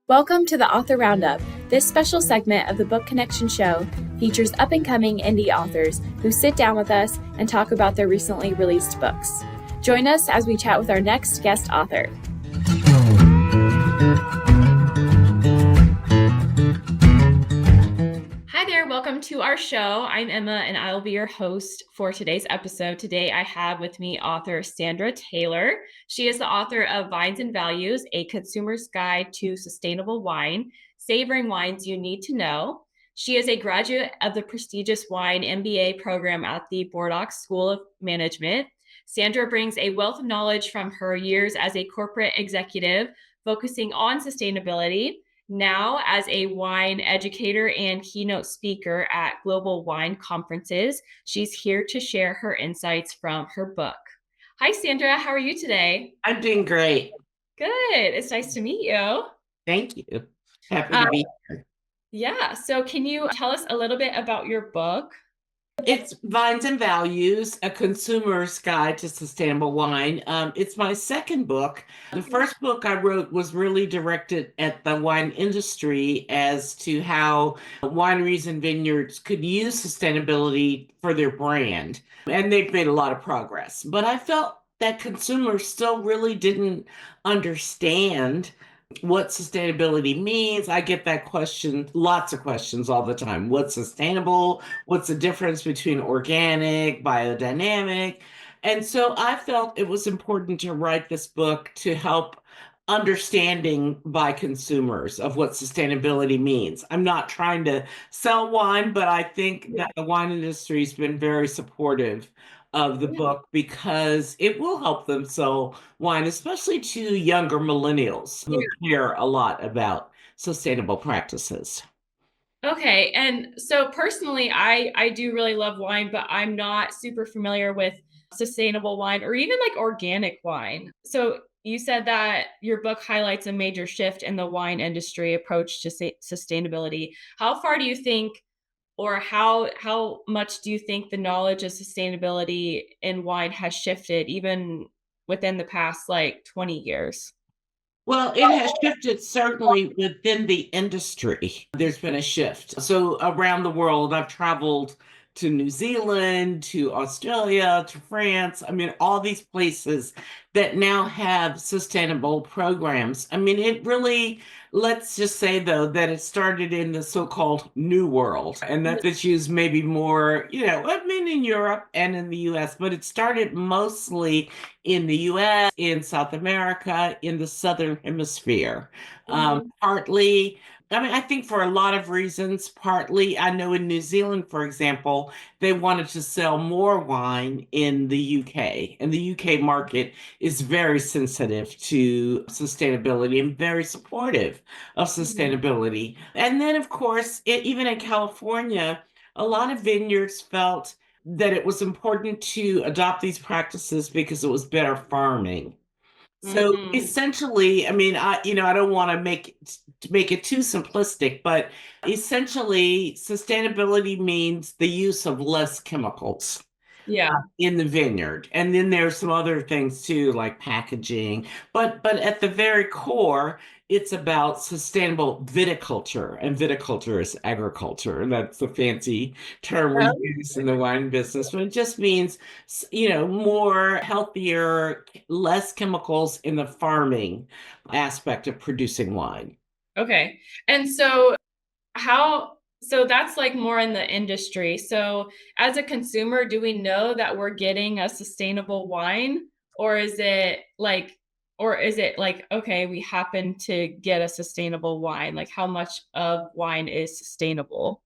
Welcome to the Author Roundup. This special segment of the Book Connection show features up-and-coming indie authors who sit down with us and talk about their recently released books. Join us as we chat with our next guest author. Hi there, welcome to our show. I'm Emma and I will be your host for today's episode. Today I have with me author Sandra Taylor. She is the author of Vines and Values, A Consumer's Guide to Sustainable Wine, Savoring Wines You Need to Know. She is a graduate of the prestigious wine MBA program at the Bordeaux School of Management. Sandra brings a wealth of knowledge from her years as a corporate executive, focusing on sustainability. Now, as a wine educator and keynote speaker at global wine conferences, she's here to share her insights from her book. Hi, Sandra. How are you today? I'm doing great. Good. It's nice to meet you. Thank you. Happy to be here. Yeah. So can you tell us a little bit about your book? It's Vines and Values, A Consumer's Guide to Sustainable Wine. It's my second book. The first book I wrote was really directed at the wine industry as to how wineries and vineyards could use sustainability for their brand. And they've made a lot of progress. But I felt that consumers still really didn't understand what sustainability means. I get that question, lots of questions all the time. What's sustainable? What's the difference between organic, biodynamic? And so I felt it was important to write this book to help understanding by consumers of what sustainability means. I'm not trying to sell wine, but I think that the wine industry has been very supportive of the book because it will help them sell wine, especially to younger millennials who care a lot about sustainable practices. Okay. And so personally, I do really love wine, but I'm not super familiar with sustainable wine or even like organic wine. So you said that your book highlights a major shift in the wine industry approach to sustainability. How far do you think, or how much do you think the knowledge of sustainability in wine has shifted even within the past like 20 years? Well, it has shifted certainly within the industry. There's been a shift. So around the world, I've traveled to New Zealand, to Australia, to France. I mean, all these places that now have sustainable programs. I mean, it really, let's just say though, that it started in the so-called New World, and that it's used maybe more, I mean, in Europe and in the US, but it started mostly in the US, in South America, in the Southern Hemisphere. Partly, I mean, I think for a lot of reasons, partly, I know in New Zealand, for example, they wanted to sell more wine in the UK, and the UK market is very sensitive to sustainability and very supportive of sustainability. And then, of course, even in California, a lot of vineyards felt that it was important to adopt these practices because it was better farming. So essentially, I mean, I don't want to make it too simplistic, but essentially, sustainability means the use of less chemicals in the vineyard. And then there's some other things too, like packaging. But at the very core, it's about sustainable viticulture. And viticulture is agriculture. And that's the fancy term we use in the wine business. But it just means, more healthier, less chemicals in the farming aspect of producing wine. Okay. And so that's like more in the industry. So as a consumer, do we know that we're getting a sustainable wine, or is it like, okay, we happen to get a sustainable wine? Like how much of wine is sustainable?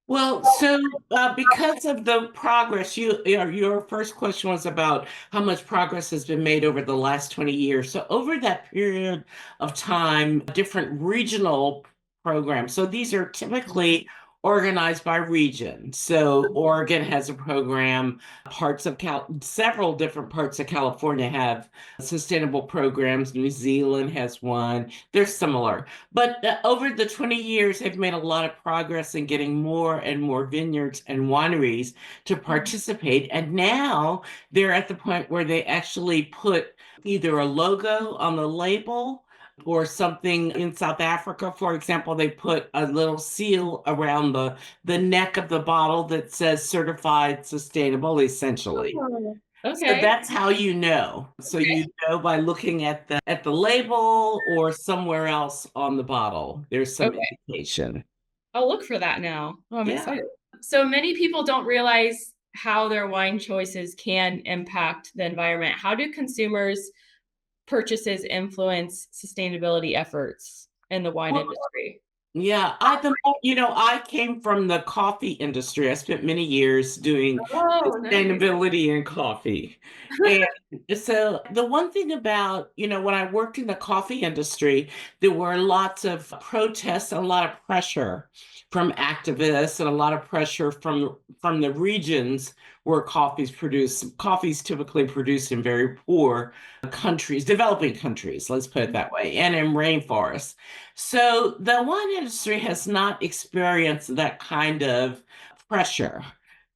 Well, so because of the progress, your first question was about how much progress has been made over the last 20 years. So over that period of time, different regional programs. So these are typically organized by region. So Oregon has a program, several different parts of California have sustainable programs. New Zealand has one. They're similar. But over the 20 years, they've made a lot of progress in getting more and more vineyards and wineries to participate. And now they're at the point where they actually put either a logo on the label or something in South Africa, for example, they put a little seal around the neck of the bottle that says certified sustainable, essentially. Oh, So okay. that's how you know. So Okay. you know by looking at the label or somewhere else on the bottle. There's some Okay. indication. I'll look for that now. Oh, I'm Yeah. excited. So many people don't realize how their wine choices can impact the environment. How do consumers' purchases influence sustainability efforts in the wine Well, industry? yeah, I came from the coffee industry. I spent many years doing Oh, nice. sustainability in coffee. And so the one thing about, when I worked in the coffee industry, there were lots of protests and a lot of pressure from activists and a lot of pressure from the regions where coffee's produced. Coffee's typically produced in very poor countries, developing countries, let's put it that way, and in rainforests. So the wine industry has not experienced that kind of pressure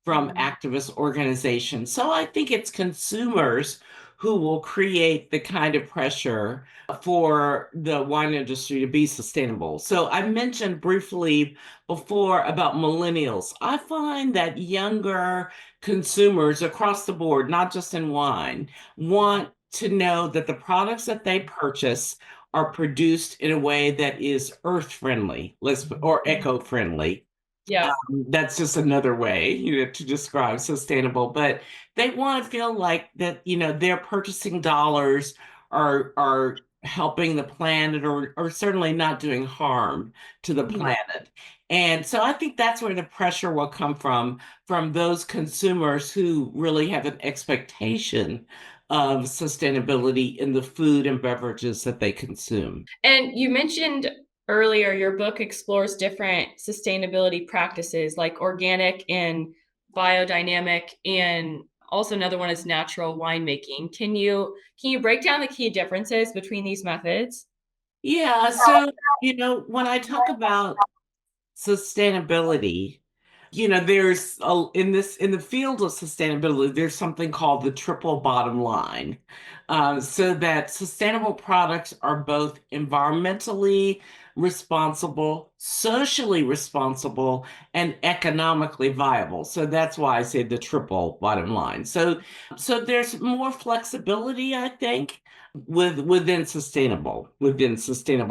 from Mhm. activist organizations. So I think it's consumers who will create the kind of pressure for the wine industry to be sustainable. So I mentioned briefly before about millennials. I find that younger consumers across the board, not just in wine, want to know that the products that they purchase are produced in a way that is earth friendly, or eco friendly. Yeah. That's just another way, to describe sustainable. But they want to feel like that, their purchasing dollars are helping the planet, or certainly not doing harm to the Mhm. planet. And so I think that's where the pressure will come from those consumers who really have an expectation of sustainability in the food and beverages that they consume. And you mentioned earlier your book explores different sustainability practices like organic and biodynamic, and also another one is natural winemaking. Can you break down the key differences between these methods? Yeah, so when I talk about sustainability, there's in the field of sustainability, there's something called the triple bottom line. So that sustainable products are both environmentally responsible, socially responsible, and economically viable. So that's why I say the triple bottom line. So there's more flexibility, I think, within sustainable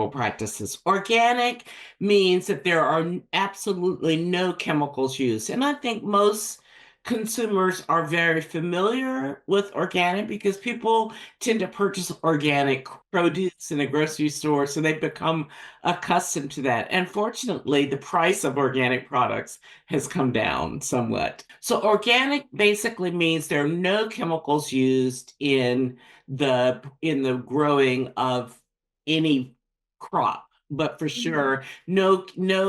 practices. Organic means that there are absolutely no chemicals used. And I think most consumers are very familiar with organic because people tend to purchase organic produce in the grocery store, so they've become accustomed to that. And fortunately, the price of organic products has come down somewhat. So organic basically means there are no chemicals used in the growing of any crop, but for sure no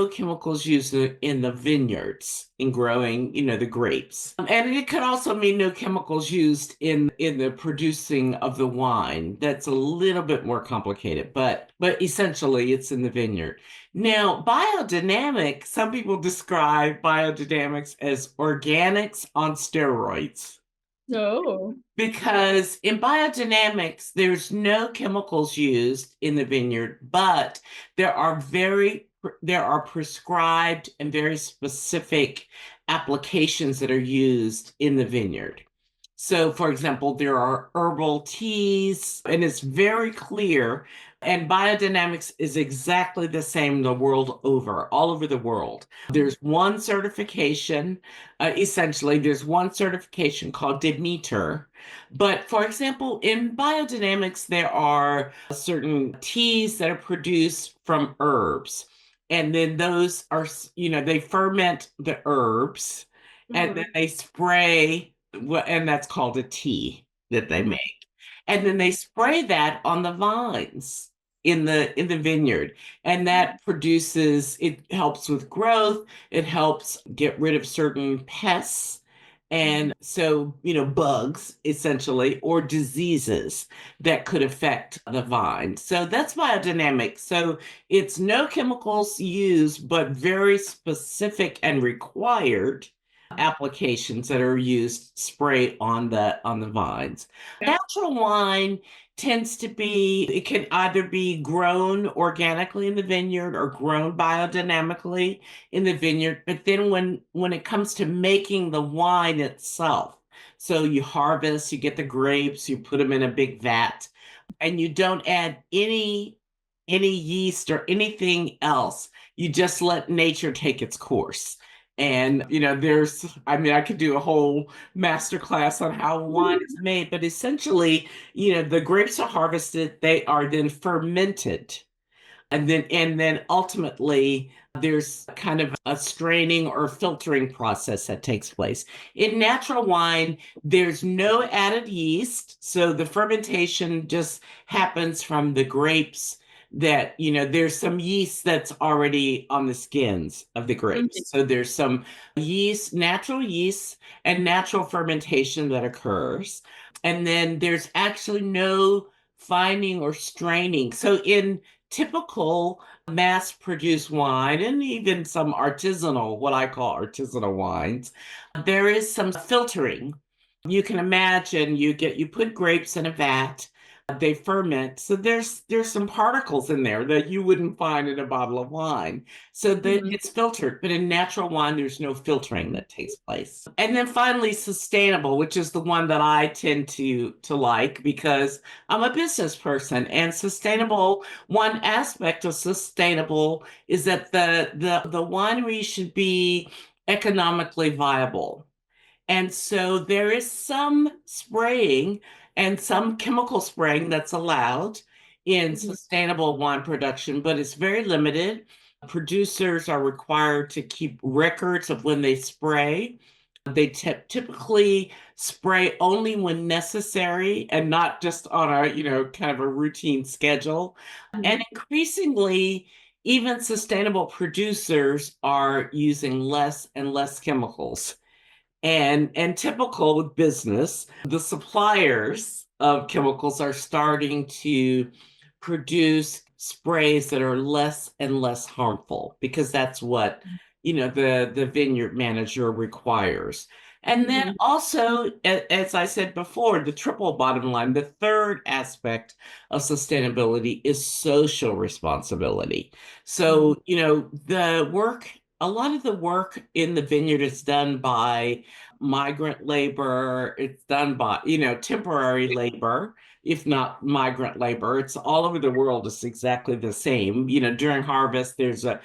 chemicals used in the vineyards in growing, the grapes. And it could also mean no chemicals used in the producing of the wine. That's a little bit more complicated, but essentially it's in the vineyard. Now, biodynamic, some people describe biodynamics as organics on steroids. Oh. Because in biodynamics, there's no chemicals used in the vineyard, but there are prescribed and very specific applications that are used in the vineyard. So, for example, there are herbal teas, and it's very clear. And biodynamics is exactly the same the world over, all over the world. There's one certification, essentially, there's one certification called Demeter. But for example, in biodynamics, there are certain teas that are produced from herbs. And then those are, they ferment the herbs and then Mhm. they spray, and that's called a tea that they Mhm. make. And then they spray that on the vines in the vineyard. And that it helps with growth, it helps get rid of certain pests. Mhm. And so, bugs essentially, or diseases that could affect the vine. So that's biodynamic. So it's no chemicals used, but very specific and required applications that are used spray on the vines. Natural wine tends to be, it can either be grown organically in the vineyard or grown biodynamically in the vineyard. But then when it comes to making the wine itself, so you harvest, you get the grapes, you put them in a big vat, and you don't add any yeast or anything else. You just let nature take its course. And there's, I mean, I could do a whole master class on how wine is made, but essentially, the grapes are harvested, they are then fermented. And then ultimately there's kind of a straining or filtering process that takes place. In natural wine, there's no added yeast, so the fermentation just happens from the grapes that, there's some yeast that's already on the skins of the Mhm. grapes. So there's some yeast, natural yeast, and natural fermentation that occurs. And then there's actually no fining or straining. So in typical mass produced wine and even some artisanal, what I call artisanal wines, there is some filtering. You can imagine you put grapes in a vat, they ferment. So there's some particles in there that you wouldn't find in a bottle of wine. So that Mhm. it's filtered, but in natural wine, there's no filtering that takes place. And then finally, sustainable, which is the one that I tend to like because I'm a business person and sustainable, one aspect of sustainable is that the winery should be economically viable. And so there is some spraying and some chemical spraying that's allowed in Mhm. sustainable wine production, but it's very limited. Producers are required to keep records of when they spray. They typically spray only when necessary and not just on a, kind of a routine schedule. And Mhm. increasingly, even sustainable producers are using less and less chemicals. And typical with business, the suppliers of chemicals are starting to produce sprays that are less and less harmful because that's what the vineyard manager requires. And then Mhm. also, as I said before, the triple bottom line, the third aspect of sustainability is social responsibility. Mhm. So, a lot of the work in the vineyard is done by migrant labor. It's done by, temporary labor, if not migrant labor. It's all over the world. It's exactly the same. During harvest, there's a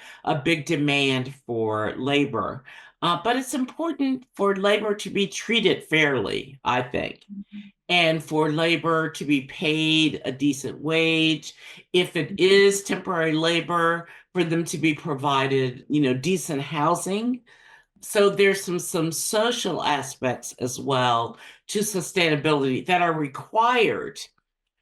big demand for labor. But it's important for labor to be treated fairly, I think, and for labor to be paid a decent wage. If it is temporary labor, for them to be provided, decent housing. So there's some social aspects as well to sustainability that are required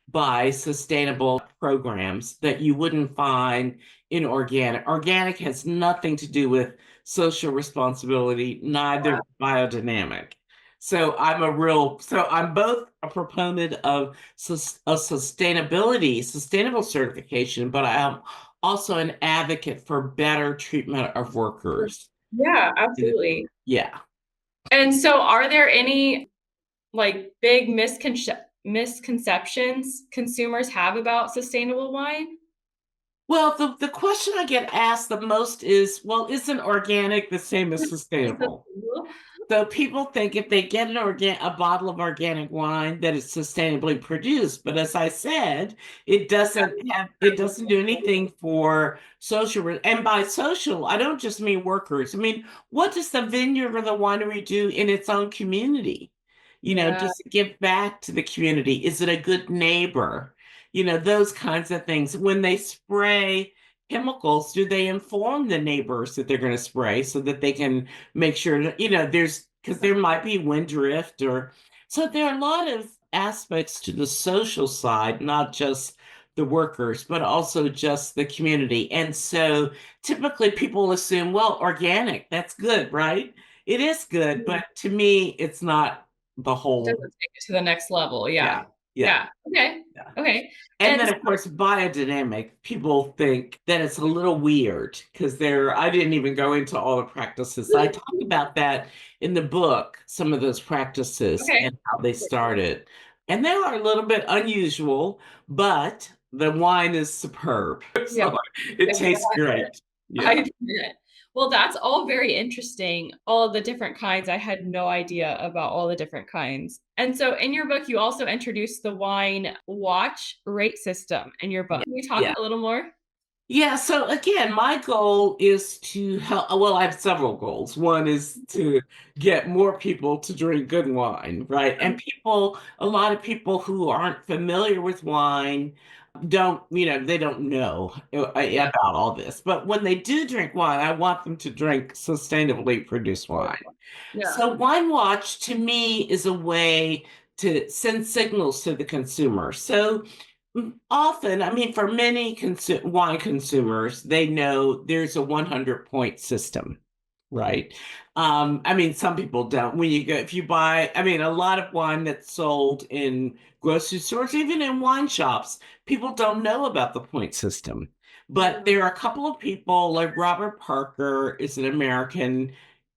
by sustainable programs that you wouldn't find in organic. Organic has nothing to do with social responsibility, neither biodynamic. So I'm both a proponent of, of sustainability, sustainable certification, but I am also an advocate for better treatment of workers. Yeah, absolutely. Yeah. And so, are there any like big misconceptions consumers have about sustainable wine? Well, the question I get asked the most is, well, isn't organic the same as sustainable? So people think if they get a bottle of organic wine that it's sustainably produced, but as I said, it doesn't do anything for and by social, I don't just mean workers. I mean, what does the vineyard or the winery do in its own community? Yeah. Does it give back to the community? Is it a good neighbor? Those kinds of things. When they spray chemicals, do they inform the neighbors that they're going to spray so that they can make sure that, there's because there might be wind drift or so there are a lot of aspects to the social side, not just the workers, but also just the community. And so typically people assume, well, organic, that's good, right? It is good, Mhm. but to me, it's not the whole, Doesn't take it to the next level. yeah. Yeah. Yeah. Yeah. Okay. Yeah. Okay. And And then, of course, biodynamic, people think that it's a little weird because I didn't even go into all the practices. I talk about that in the book, some of those practices okay. and how they started. And they are a little bit unusual, but the wine is superb. Yeah. So it Yeah. tastes great. I Yeah. agree. Well, that's all very interesting. All of the different kinds. I had no idea about all the different kinds. And so in your book, you also introduced the wine watch rate system in your book. Can we talk Yeah. a little more? Yeah, so again, my goal is to help. Well, I have several goals. One is to get more people to drink good wine, right? And a lot of people who aren't familiar with wine they don't know Yeah. about all this. But when they do drink wine, I want them to drink sustainably produced wine. Yeah. So, Wine Watch to me is a way to send signals to the consumer. So, often, I mean, for many wine consumers, they know there's a 100 point system, right? I mean, some people don't. When you go, if you buy, I mean, a lot of wine that's sold in grocery stores, even in wine shops, people don't know about the point system. But there are a couple of people, like Robert Parker is an American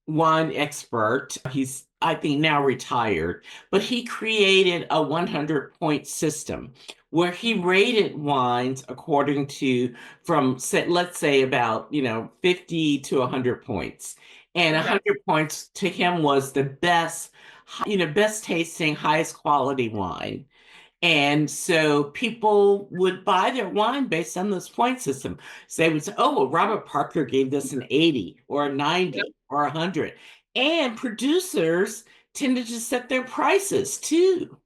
wine expert. He's, I think, now retired, but he created a 100 point system where he rated wines according to from say, let's say about 50 to 100 points, and Okay. 100 points to him was the best, best tasting, highest quality wine. And so people would buy their wine based on this point system. So they would say, oh, well, Robert Parker gave this an 80 or a Yep. 90 or 100. And producers tended to set their prices too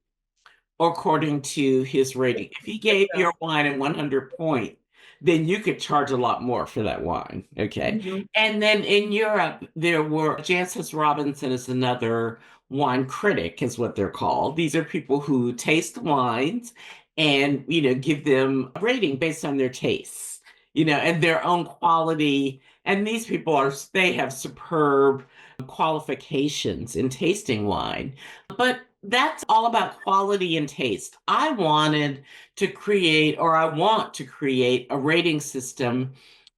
according to his rating. If he gave your wine a 100 point, then you could charge a lot more for that wine. Okay. Mhm. And then in Europe, there were Jancis Robinson is another wine critic, is what they're called. These are people who taste wines and, give them a rating based on their tastes, and their own quality. And these people they have superb qualifications in tasting wine. But that's all about quality and taste. I wanted to create, or I want to create, a rating system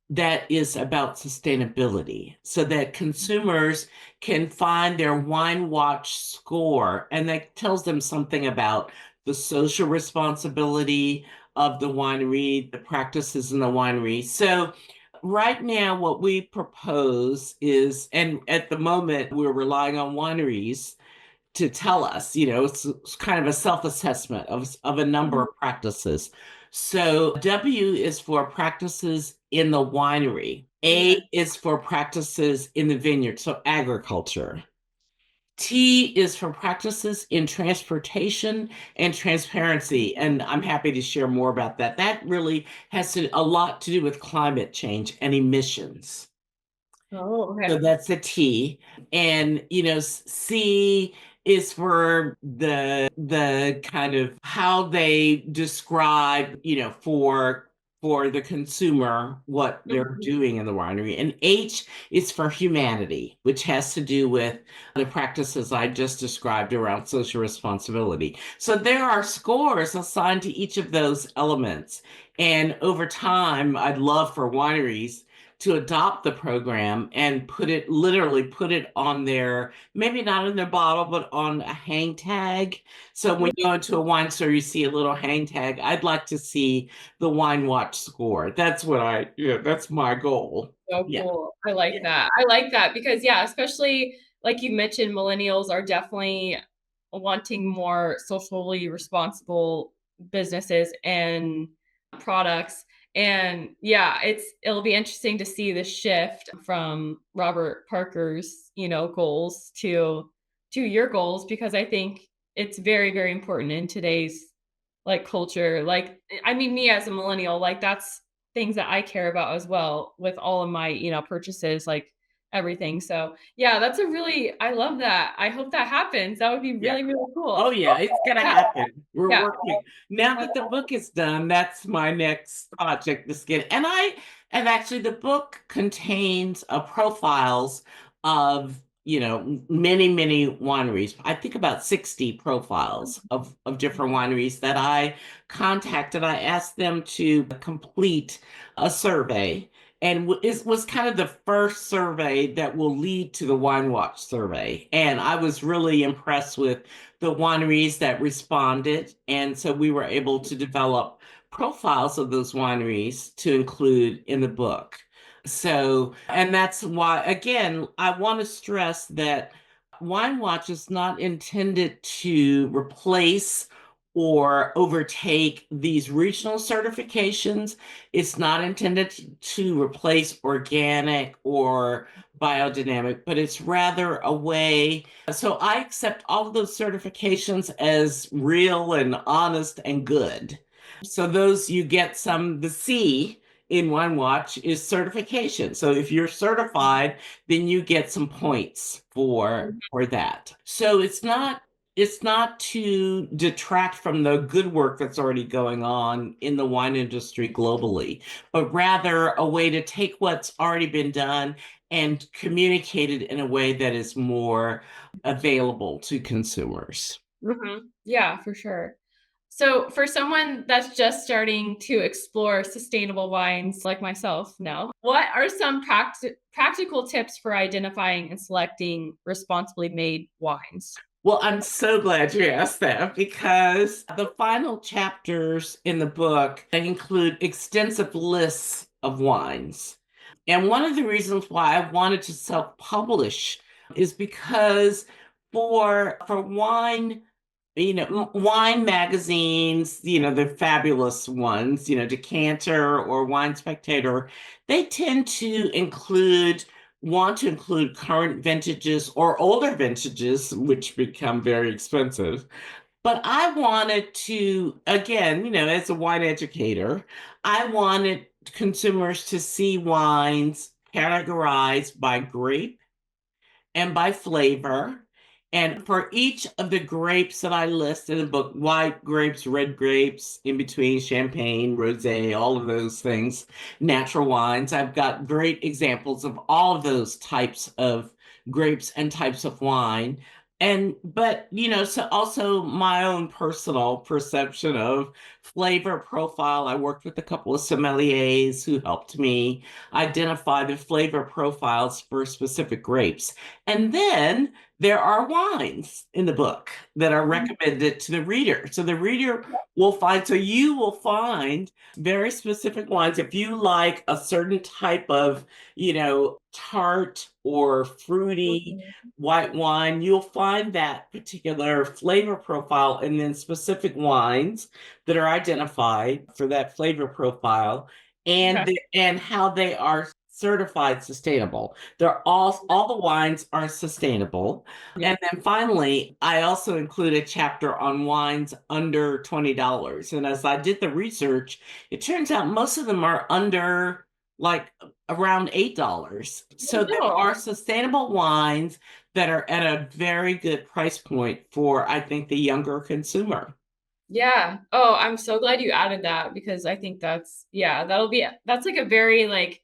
that is about sustainability so that consumers can find their wine watch score and that tells them something about the social responsibility of the winery, the practices in the winery. So right now what we propose is, and at the moment we're relying on wineries to tell us, it's kind of a self-assessment of a number of practices. So W is for practices in the winery. A is for practices in the vineyard, so agriculture. T is for practices in transportation and transparency. And I'm happy to share more about that. That really has a lot to do with climate change and emissions. Oh, So okay. that's a T. And C is for the kind of how they describe, for the consumer what they're Mhm. doing in the winery. And H is for humanity, which has to do with the practices I just described around social responsibility. So there are scores assigned to each of those elements. And over time, I'd love for wineries to adopt the program and literally put it on their, maybe not in their bottle, but on a hang tag. So when you go into a wine store, you see a little hang tag. I'd like to see the Wine Watch score. That's my goal. So Yeah. cool. I like Yeah. that. I like that because, yeah, especially like you mentioned, millennials are definitely wanting more socially responsible businesses and products. And yeah, it'll be interesting to see the shift from Robert Parker's, goals to your goals because I think it's very, very important in today's like culture. Like I mean, me as a millennial, like that's things that I care about as well with all of my, purchases, like everything. So yeah, I love that. I hope that happens. That would be Yeah. really, really cool. Oh yeah, it's gonna Yeah. happen. We're Yeah. working. Now that the book is done, that's my next project to get. And actually the book contains profiles of many, many wineries. I think about 60 profiles of different wineries that I contacted. I asked them to complete a survey. And it was kind of the first survey that will lead to the Wine Watch survey. And I was really impressed with the wineries that responded. And so we were able to develop profiles of those wineries to include in the book. So, and that's why, again, I want to stress that Wine Watch is not intended to replace or overtake these regional certifications. It's not intended to replace organic or biodynamic, but it's rather a way. So I accept all of those certifications as real and honest and good. So those you get the C in Wine Watch is certification. So if you're certified, then you get some points for that. So it's not to detract from the good work that's already going on in the wine industry globally, but rather a way to take what's already been done and communicate it in a way that is more available to consumers. Yeah, for sure. So, for someone that's just starting to explore sustainable wines like myself now, what are some practical tips for identifying and selecting responsibly made wines? Well, I'm so glad you asked that because the final chapters in the book they include extensive lists of wines. And one of the reasons why I wanted to self-publish is because for wine, wine magazines, the fabulous ones, Decanter or Wine Spectator, they tend to want to include current vintages or older vintages, which become very expensive. But I wanted to, again, as a wine educator, I wanted consumers to see wines categorized by grape and by flavor. And for each of the grapes that I list in the book, white grapes, red grapes, in between champagne, rosé, all of those things, natural wines, I've got great examples of all of those types of grapes and types of wine. But so also my own personal perception of flavor profile. I worked with a couple of sommeliers who helped me identify the flavor profiles for specific grapes. And then there are wines in the book that are recommended to the reader. So the reader so you will find very specific wines. If you like a certain type of, tart or fruity white wine, you'll find that particular flavor profile and then specific wines that are identified for that flavor profile Okay. and how they are certified sustainable. All the wines are sustainable. Yeah. And then finally, I also include a chapter on wines under $20. And as I did the research, it turns out most of them are under like around $8. So there No. are sustainable wines that are at a very good price point for, I think, the younger consumer. Yeah. Oh, I'm so glad you added that because I think that's like a very like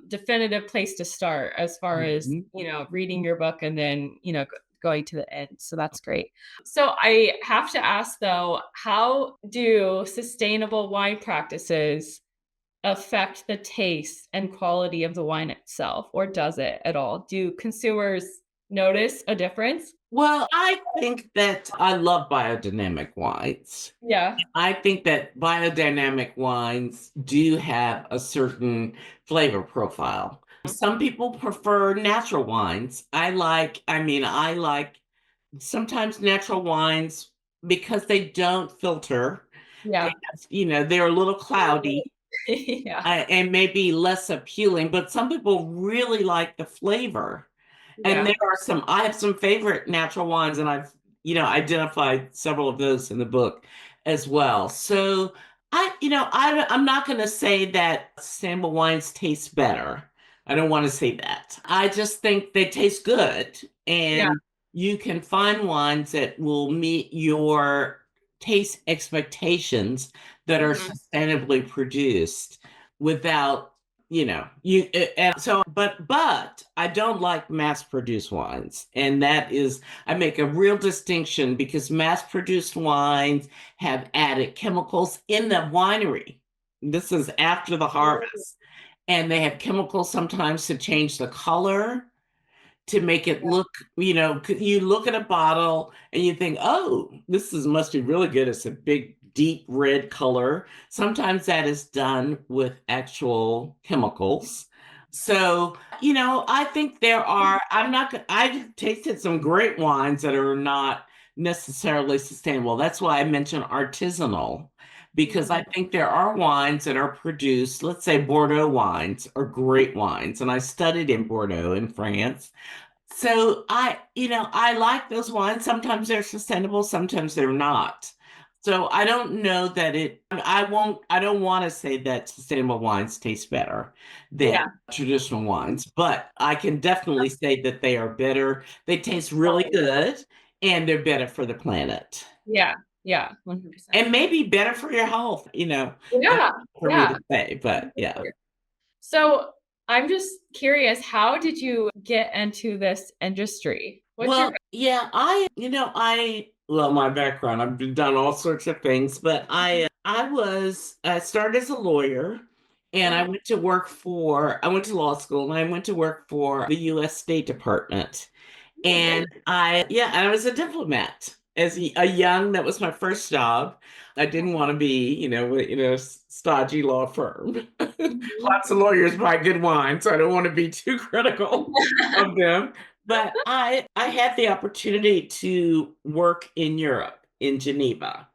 definitive place to start as far as, Mhm. reading your book and then, going to the end. So that's great. So I have to ask though, how do sustainable wine practices affect the taste and quality of the wine itself, or does it at all? Do consumers notice a difference? Well, I think that I love biodynamic wines. Yeah. I think that biodynamic wines do have a certain flavor profile. Some people prefer natural wines. I like sometimes natural wines because they don't filter. They Yeah. they're a little cloudy Yeah. and maybe less appealing, but some people really like the flavor. And Yeah. I have some favorite natural wines, and I've, identified several of those in the book as well. So I'm not going to say that sustainable wines taste better. I don't want to say that. I just think they taste good, Yeah. and you can find wines that will meet your taste expectations that are Mhm. sustainably produced without and so but I don't like mass produced wines. And that is, I make a real distinction because mass produced wines have added chemicals in the winery. This is after the harvest, and they have chemicals sometimes to change the color, to make it look, you look at a bottle and you think, oh, must be really good. It's a big, deep red color. Sometimes that is done with actual chemicals. So, I think I've tasted some great wines that are not necessarily sustainable. That's why I mentioned artisanal, because I think there are wines that are produced, let's say Bordeaux wines are great wines. And I studied in Bordeaux in France. So I like those wines. Sometimes they're sustainable, sometimes they're not. So I don't know that I don't want to say that sustainable wines taste better than Yeah. traditional wines, but I can definitely say that they are better. They taste really good and they're better for the planet. Yeah. Yeah. 100%. And maybe better for your health, Yeah. for me Yeah. to say, but yeah. So I'm just curious, how did you get into this industry? What's your Well, yeah, well, my background, I've done all sorts of things, but I started as a lawyer, and I went to law school, and I went to work for the U.S. State Department. And I was a diplomat that was my first job. I didn't want to be, stodgy law firm. Mhm. Lots of lawyers buy good wine, so I don't want to be too critical of them. But I had the opportunity to work in Europe, in Geneva.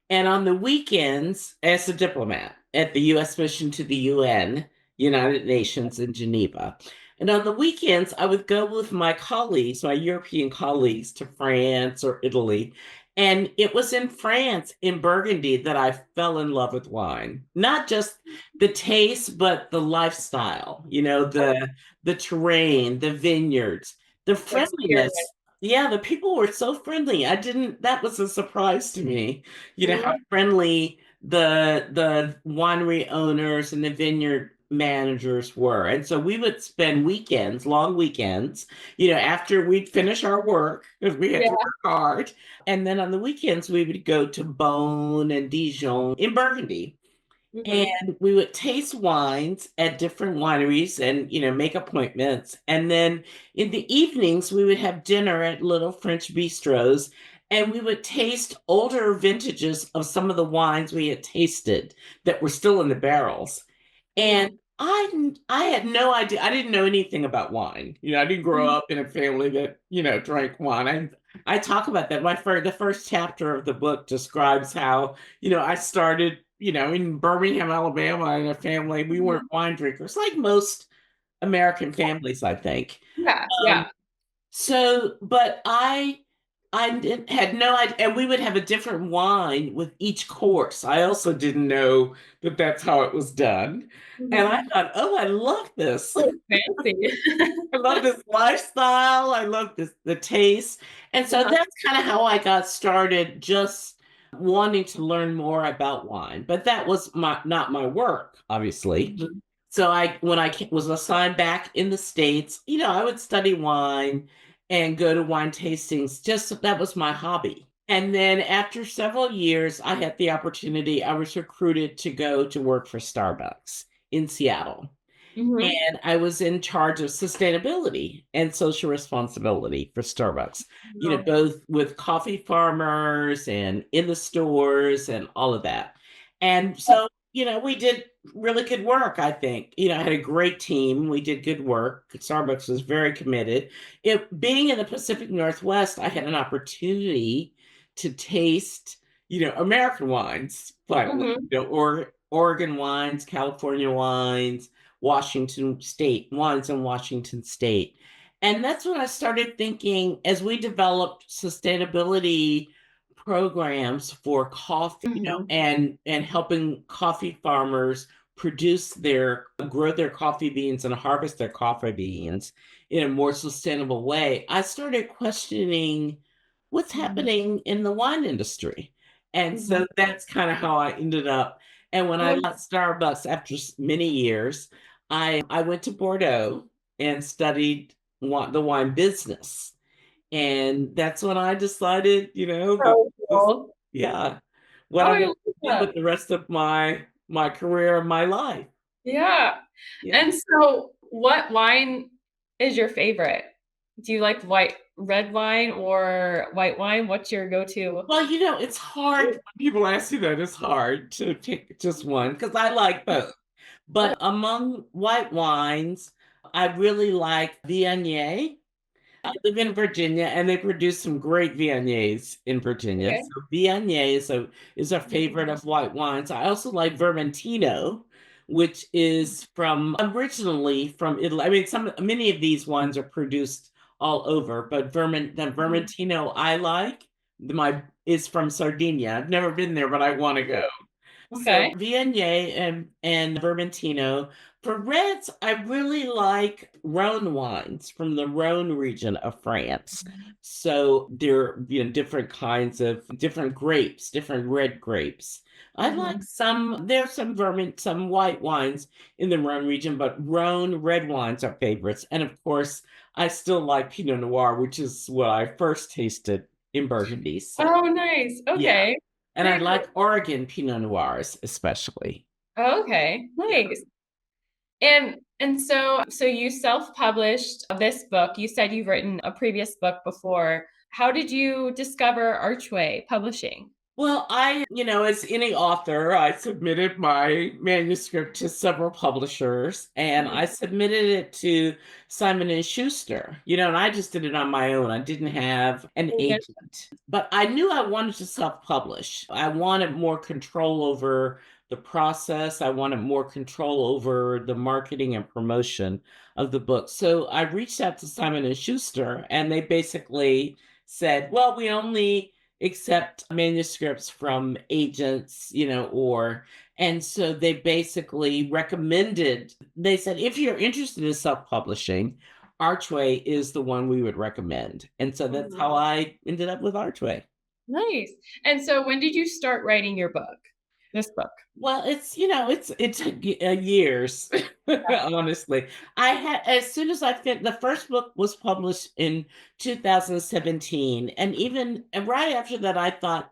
And on the weekends, as a diplomat at the U.S. mission to the UN, United Nations in Geneva. And on the weekends, I would go with my colleagues, my European colleagues, to France or Italy. And it was in France, in Burgundy, that I fell in love with wine. Not just the taste, but the lifestyle, the terrain, the vineyards, the Experience. friendliness. Yeah, the people were so friendly. That was a surprise to me, how Mhm. friendly the winery owners and the vineyard managers were. And so we would spend weekends, long weekends, after we'd finish our work, because we had to Yeah. work hard. And then on the weekends, we would go to Beaune and Dijon in Burgundy. Mhm. And we would taste wines at different wineries and, make appointments. And then in the evenings, we would have dinner at little French bistros, and we would taste older vintages of some of the wines we had tasted that were still in the barrels. And Mhm. I had no idea. I didn't know anything about wine. I didn't grow Mhm. up in a family that, drank wine. I talk about that. The first chapter of the book describes how, I started, in Birmingham, Alabama, in a family. We weren't Mhm. wine drinkers, like most American families, I think. Yeah. Um, Yeah. but had no idea, and we would have a different wine with each course. I also didn't know that that's how it was done. And I Mhm. thought, oh, I love this. Oh, fancy. I love this lifestyle. I love the taste. And so Uh-huh. that's kind of how I got started, just wanting to learn more about wine. But that was not my work, obviously. Mhm. So when was assigned back in the States, I would study wine and go to wine tastings. Just that was my hobby. And then after several years, I was recruited to go to work for Starbucks in Seattle. Mhm. And I was in charge of sustainability and social responsibility for Starbucks, Wow. both with coffee farmers and in the stores and all of that. And so, we did really good work, I think. I had a great team. We did good work. Starbucks was very committed. Being in the Pacific Northwest, I had an opportunity to taste, American wines, finally, Mhm. Oregon wines, California wines, Washington State, wines in Washington State. And that's when I started thinking, as we developed sustainability programs for coffee, Mhm. and helping coffee farmers grow their coffee beans and harvest their coffee beans in a more sustainable way, I started questioning what's Mhm. happening in the wine industry. And Mhm. so that's kind of how I ended up. And when I left Starbucks after many years, I went to Bordeaux and studied the wine business. And that's when I decided, that So was, cool. yeah, what Oh, I'm I going love to do that. with the rest of my career and my life. Yeah. Yeah. And so what wine is your favorite? Do you like red wine or white wine? What's your go-to? Well, it's hard when people ask you that. It's hard to pick just one because I like both. Okay. But among white wines, I really like Viognier. I live in Virginia, and they produce some great Viogniers in Virginia. Okay. So Viognier is a favorite of white wines. I also like Vermentino, which is from originally from Italy. I mean, many of these wines are produced all over, but the Mhm. Vermentino I like my is from Sardinia. I've never been there, but I want to go. So Okay. Viognier and Vermentino. For reds, I really like Rhone wines from the Rhone region of France. So they're different kinds of different grapes, different red grapes. I like Mhm. there's some white wines in the Rhone region, but Rhone red wines are favorites. And of course, I still like Pinot Noir, which is what I first tasted in Burgundy. So Oh, nice. yeah. Okay. And I Very cool. like Oregon Pinot Noirs especially. Okay. Yeah. Nice. And so you self-published this book. You said you've written a previous book before. How did you discover Archway Publishing? Well, as any author, I submitted my manuscript to several publishers and I Mhm. submitted it to Simon and Schuster. And I just did it on my own. I didn't have an Okay. agent. But I knew I wanted to self-publish. I wanted more control over the process. I wanted more control over the marketing and promotion of the book. So I reached out to Simon and Schuster and they basically said, "Well, we only accept manuscripts from agents, and so they basically recommended, they said, if you're interested in self-publishing, Archway is the one we would recommend. And so that's Mhm. how I ended up with Archway. Nice. And so when did you start writing your book? This book? Well, it's years, honestly. I had as soon as I fit the first book was published in 2017, and even and right after that, I thought,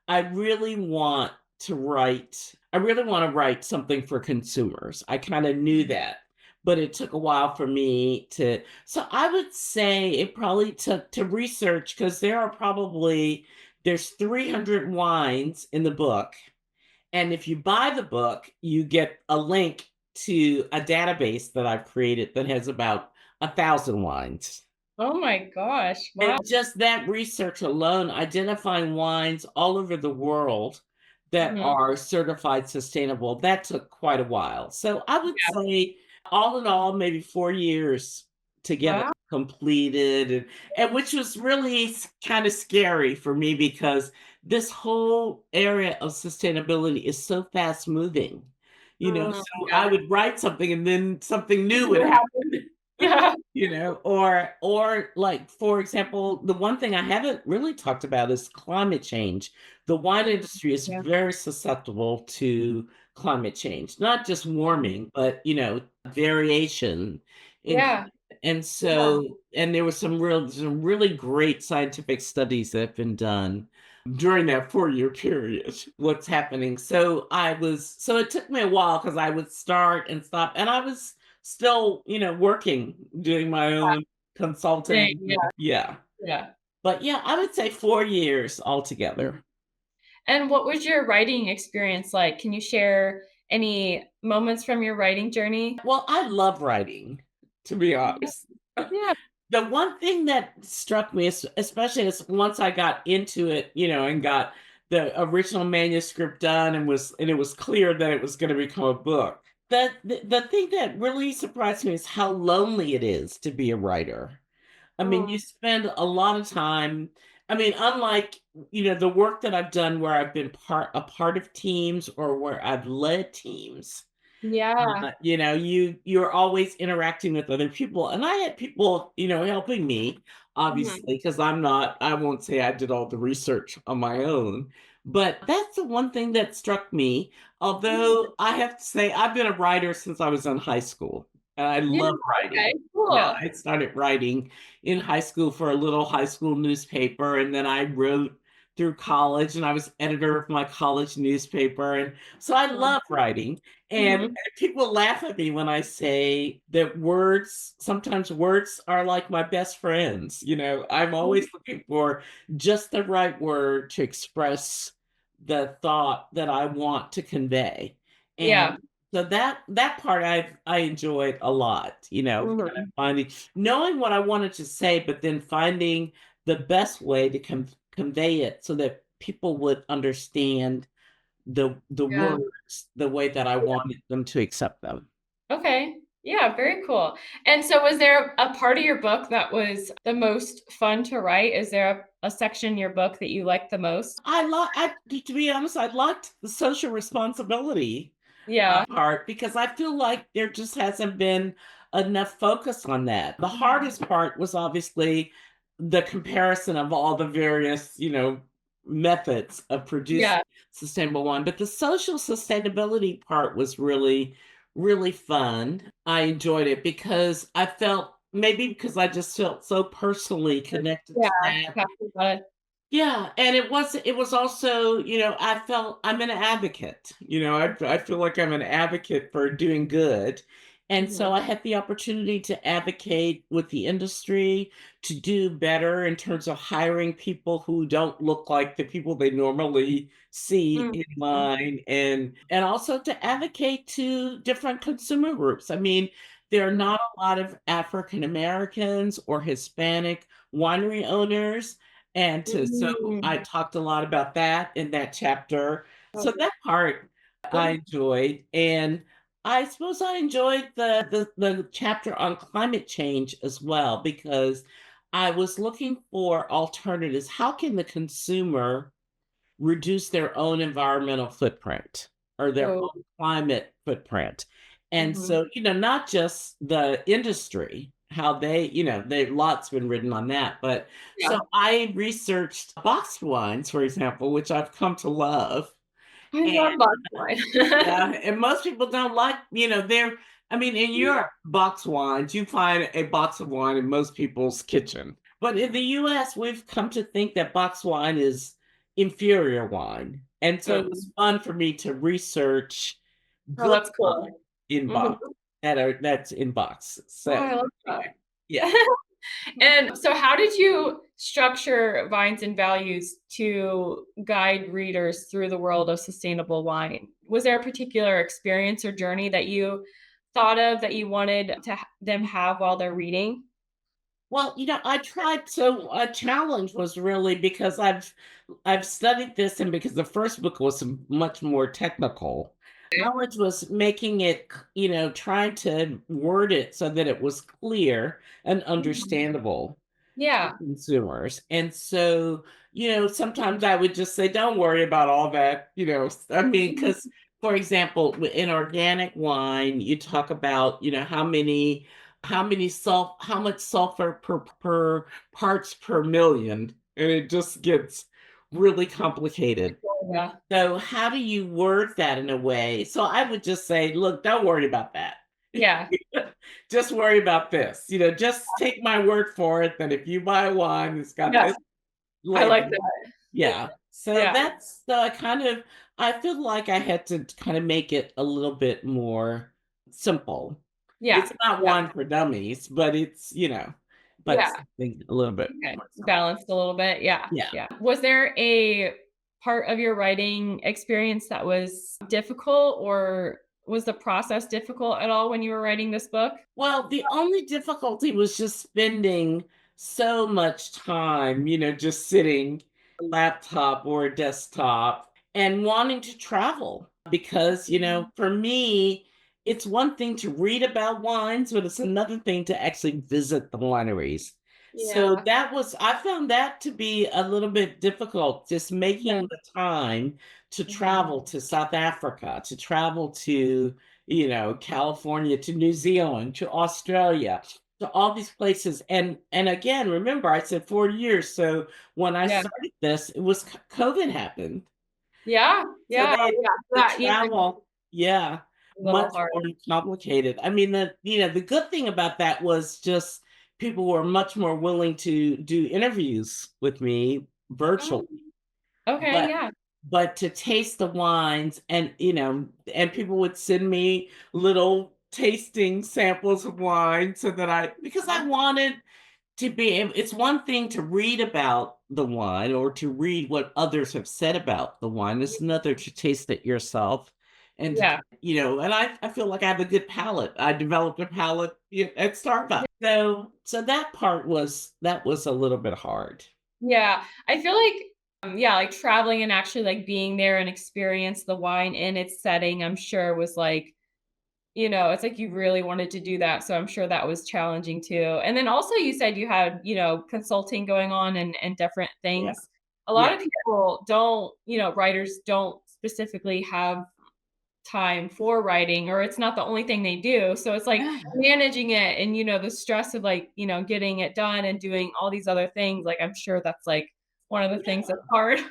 I really want I really want to write something for consumers. I kind of knew that, but it took a while for me to. So I would say it probably took to research because there's 300 wines in the book and if you buy the book, you get a link to a database that I've created that has about 1,000 wines. Oh my gosh. Wow. And just that research alone, identifying wines all over the world that Mhm. are certified sustainable, that took quite a while. So I would Yeah. say, all in all, maybe 4 years to get it Wow. completed, and which was really kind of scary for me because this whole area of sustainability is so fast moving. So Yeah. I would write something and then something new Something would will happen. happen. Yeah. Or like for example, the one thing I haven't really talked about is climate change. The wine industry is Yeah. very susceptible to climate change, not just warming, but variation in Yeah. climate. And Yeah. so, and there was some really great scientific studies that have been done during that 4 year period, what's happening. So it took me a while because I would start and stop, and I was still, working, doing my own Dang, consulting. yeah. Yeah. Yeah. But yeah, I would say 4 years altogether. And what was your writing experience like? Can you share any moments from your writing journey? Well, I love writing, to be honest. Yeah. The one thing that struck me, especially as once I got into it, and got the original manuscript done and it was clear that it was going to become a book. The thing that really surprised me is how lonely it is to be a writer. I mean, you Mm. spend a lot of time. I mean, unlike, the work that I've done where I've been a part of teams or where I've led teams, Yeah. you're always interacting with other people. And I had people, helping me, Mhm. obviously, because I won't say I did all the research on my own. But that's the one thing that struck me. Mhm. Although I have to say, I've been a writer since I was in high school. And I Yeah, love okay, writing. Yeah, cool. I started writing in high school for a little high school newspaper, and then I wrote through college, and I was editor of my college newspaper. And so I love writing. And Mhm. people laugh at me when I say that sometimes words are like my best friends. I'm always looking for just the right word to express the thought that I want to convey. And Yeah. so that part I enjoyed a lot, kind of Mhm. finding knowing what I wanted to say, but then finding the best way to convey it so that people would understand the Yeah. words the way that I wanted them to accept them. Okay. Yeah, very cool. And so was there a part of your book that was the most fun to write? Is there a section in your book that you liked the most? To be honest, I liked the social responsibility Yeah. part because I feel like there just hasn't been enough focus on that. The hardest part was obviously the comparison of all the various, methods of producing Yeah. sustainable wine. But the social sustainability part was really, really fun. I enjoyed it because I felt maybe because I just felt so personally connected Yeah. to that. Talking about it. Yeah, and it was also, I felt I'm an advocate. I feel like I'm an advocate for doing good. And so Mhm. I had the opportunity to advocate with the industry to do better in terms of hiring people who don't look like the people they normally see Mhm. in line, and also to advocate to different consumer groups. I mean, there are not a lot of African Americans or Hispanic winery owners, so I Mm. talked a lot about that in that chapter. So Oh, that part I good. enjoyed. And I suppose I enjoyed the chapter on climate change as well, because I was looking for alternatives. How can the consumer reduce their own environmental footprint or their Oh, own climate footprint? And mhm. so, not just the industry, how they lots been written on that. But so Yeah. I researched boxed wines, for example, which I've come to love. I And love box wine. yeah, and most people don't like, I mean, in Europe, box wines, you find a box of wine in most people's kitchen. But in the US, we've come to think that box wine is inferior wine. And so it was Mhm. fun for me to research Oh, good that's cool. wine in Mhm. box that's in boxes. Oh, So I love anyway, that. yeah. And so how did you structure Vines and Values to guide readers through the world of sustainable wine? Was there a particular experience or journey that you thought of that you wanted to them have while they're reading? Well, I tried. So a challenge was really because I've studied this, and because the first book was much more technical. Challenge was making it, trying to word it so that it was clear and Mhm. understandable to Yeah. consumers. And so, sometimes I would just say, don't worry about all that, I mean, because for example, in organic wine, you talk about, how much sulfur per parts per million, and it just gets really complicated. Yeah. So how do you word that in a way? So I would just say, look, don't worry about that. Yeah. Just worry about this. Just take my word for it that if you buy wine, it's got Yes. this I like label. that. Yeah. So Yeah. that's so I feel like I had to kind of make it a little bit more simple. Yeah. It's not Yeah. one for dummies, but but Yeah. something a little bit Okay. more simple. Balanced a little bit. Yeah. Yeah. Yeah. Was there a part of your writing experience that was difficult, or was the process difficult at all when you were writing this book? Well, the only difficulty was just spending so much time, just sitting a laptop or a desktop and wanting to travel because, for me, it's one thing to read about wines, but it's another thing to actually visit the wineries. So Yeah. I found that to be a little bit difficult, just Yeah. making the time to Mhm. travel to South Africa, to travel to California, to New Zealand, to Australia, to all these places. And again, remember, I said 4 years. So when I Yeah. started this, it was COVID happened. Yeah. So Yeah. that Yeah. the That even travel, yeah, a little much hard. more complicated. I mean, the good thing about that was just people were much more willing to do interviews with me Oh, virtually. okay. But Yeah. to taste the wines and and people would send me little tasting samples of wine so that because I wanted to be it's one thing to read about the wine or to read what others have said about the wine. It's another to taste it yourself and to, Yeah. and I feel like I have a good palate. I developed a palate at Starbucks. So that was a little bit hard. Yeah. I feel like, yeah, like traveling and actually like being there and experience the wine in its setting, I'm sure was like, it's like you really wanted to do that. So I'm sure that was challenging too. And then also you said you had, consulting going on and different Yeah. things. A lot Yeah. of people don't, writers don't specifically have time for writing, or it's not the only thing they do. So it's like Yeah. managing it and, the stress of like, getting it done and doing all these other things. Like I'm sure that's like one of the things that's hard.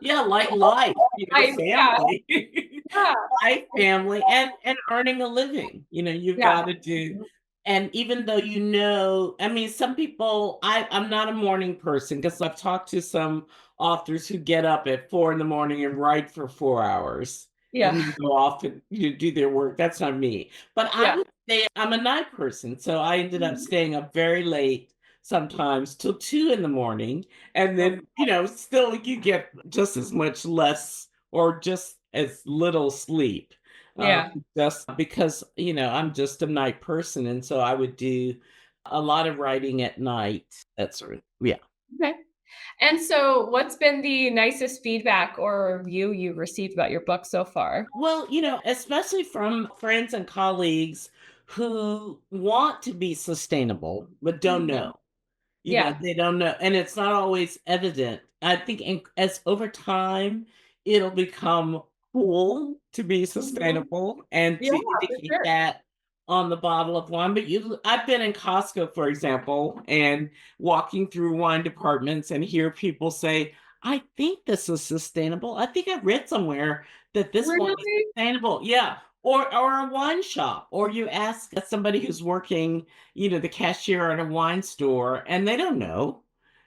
Yeah, like life, Yeah. family, Yeah. life, family, and earning a living. You've Yeah. got to do. And even though I mean, some people, I'm not a morning person because I've talked to some authors who get up at 4 in the morning and write for 4 hours and Yeah. then go off and do their work. That's not me. But I Yeah. would say I'm a night person. So I ended up staying up very late, sometimes till 2 in the morning, and Oh, then still you get just as much less or just as little sleep, yeah. just because I'm just a night person, and so I would do a lot of writing at night. That sort of, yeah. Okay. And so what's been the nicest feedback or review you've received about your book so far? Well, especially from friends and colleagues who want to be sustainable but don't Mhm. know. Yeah. They don't know, and it's not always evident. I think as over time, it'll become cool to be Mhm. sustainable and Yeah, to for indicate sure. that on the bottle of wine. But I've been in Costco, for example, and walking through wine departments and hear people say, "I think this is sustainable. I think I read somewhere that this wine is Really? sustainable." Yeah. Or a wine shop, or you ask somebody who's working, the cashier at a wine store, and they don't know,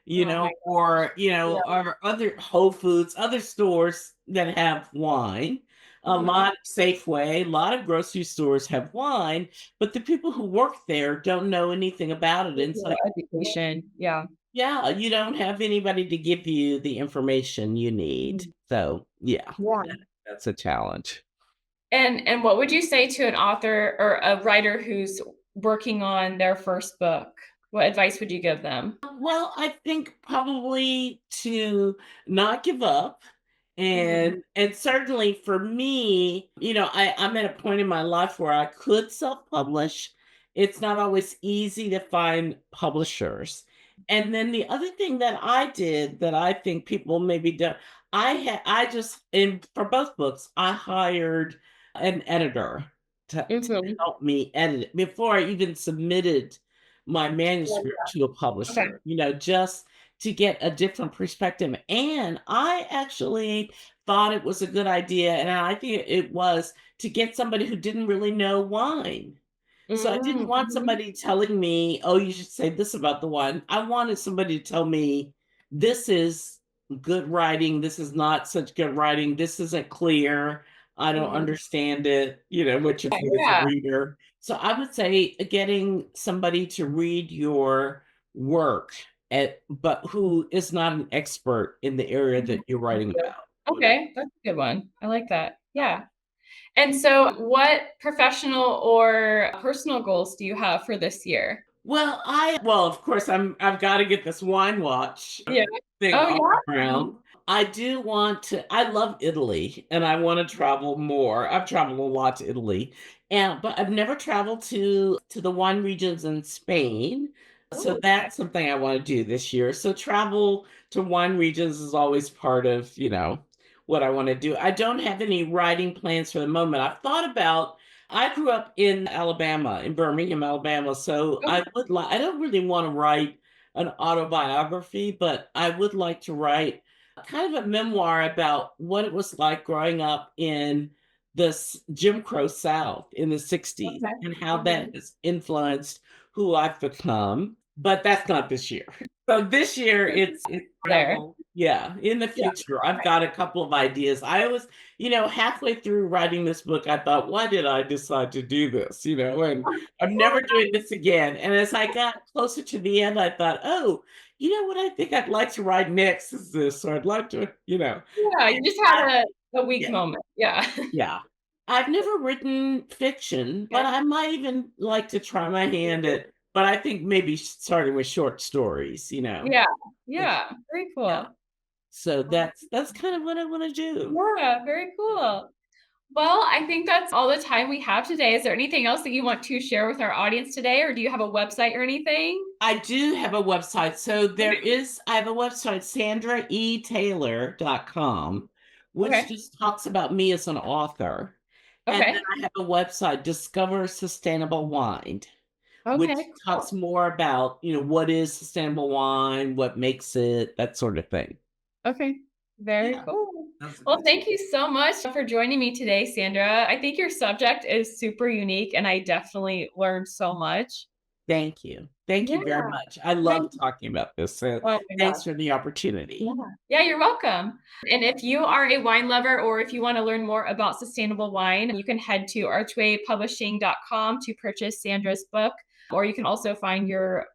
Oh my or, yeah. or other Whole Foods, other stores that have wine. A Mhm. lot of Safeway, a lot of grocery stores have wine, but the people who work there don't know anything about it. There's And so, no education. Yeah. yeah, you don't have anybody to give you the information you need. Mhm. So, yeah, Yeah. that's a challenge. And what would you say to an author or a writer who's working on their first book? What advice would you give them? Well, I think probably to not give up. Mhm. And certainly for me, I'm at a point in my life where I could self-publish. It's not always easy to find publishers. And then the other thing that I did that I think people maybe don't, I just in for both books, I hired an editor to Mhm. help me edit it before I even submitted my Love manuscript to a that. Okay. publisher, just to get a different perspective. And I actually thought it was a good idea. And I think it was to get somebody who didn't really know wine. So I didn't Mm, want mhm. somebody telling me, oh, you should say this about the wine. I wanted somebody to tell me, this is good writing. This is not such good writing. This isn't clear. I don't Mhm. understand it, what you do as a Yeah. reader. So I would say getting somebody to read your work but who is not an expert in the area Mhm. that you're writing about. Okay, that's a good one. I like that. Yeah. And so what professional or personal goals do you have for this year? Well, of course, I've got to get this wine watch Yeah. thing Oh, off yeah? the ground. I do want to. I love Italy, and I want to travel more. I've traveled a lot to Italy, and but I've never traveled to the wine regions in Spain. So Oh, that's something I want to do this year. So travel to wine regions is always part of what I want to do. I don't have any writing plans for the moment. I've thought about. I grew up in Alabama, in Birmingham, Alabama. So okay. I don't really want to write an autobiography, but I would like to write. kind of a memoir about what it was like growing up in the Jim Crow South in the 60s Okay. and how Okay. that has influenced who I've become. But that's not this year. So this year it's There. travel. Yeah, in the Yeah. future, I've got a couple of ideas. I was, halfway through writing this book, I thought, why did I decide to do this? And I'm never doing this again. And as I got closer to the end, I thought, oh, you know what I think I'd like to write next is this, or I'd like to, Yeah, you and just had I, a weak yeah, moment. Yeah. yeah. I've never written fiction, but Okay. I might even like to try my hand at, but I think maybe starting with short stories. Yeah. That's, Yeah. Very yeah. cool. So that's kind of what I want to do. Yeah, very cool. Well, I think that's all the time we have today. Is there anything else that you want to share with our audience today, or do you have a website or anything? I do have a website. So I have a website, sandraetaylor.com, which Okay. just talks about me as an author. And then Okay. I have a website, Discover Sustainable Wine, which Okay. talks Cool. more about, what is sustainable wine, what makes it, that sort of thing. Okay. Very Yeah. cool. Those are Well, the thank you so much for joining me today, Sandra. I think your subject is super unique, and I definitely learned so much. Thank you. Thank Yeah. you very much. I Yeah. love talking about this. So Oh my thanks gosh. for the opportunity. Yeah. Yeah, you're welcome. And if you are a wine lover or if you want to learn more about sustainable wine, you can head to archwaypublishing.com to purchase Sandra's book, or you can also find her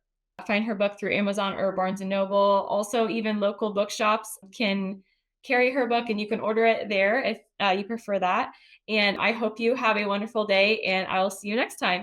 book through Amazon or Barnes and Noble. Also, even local bookshops can carry her book and you can order it there if you prefer that. And I hope you have a wonderful day and I'll see you next time.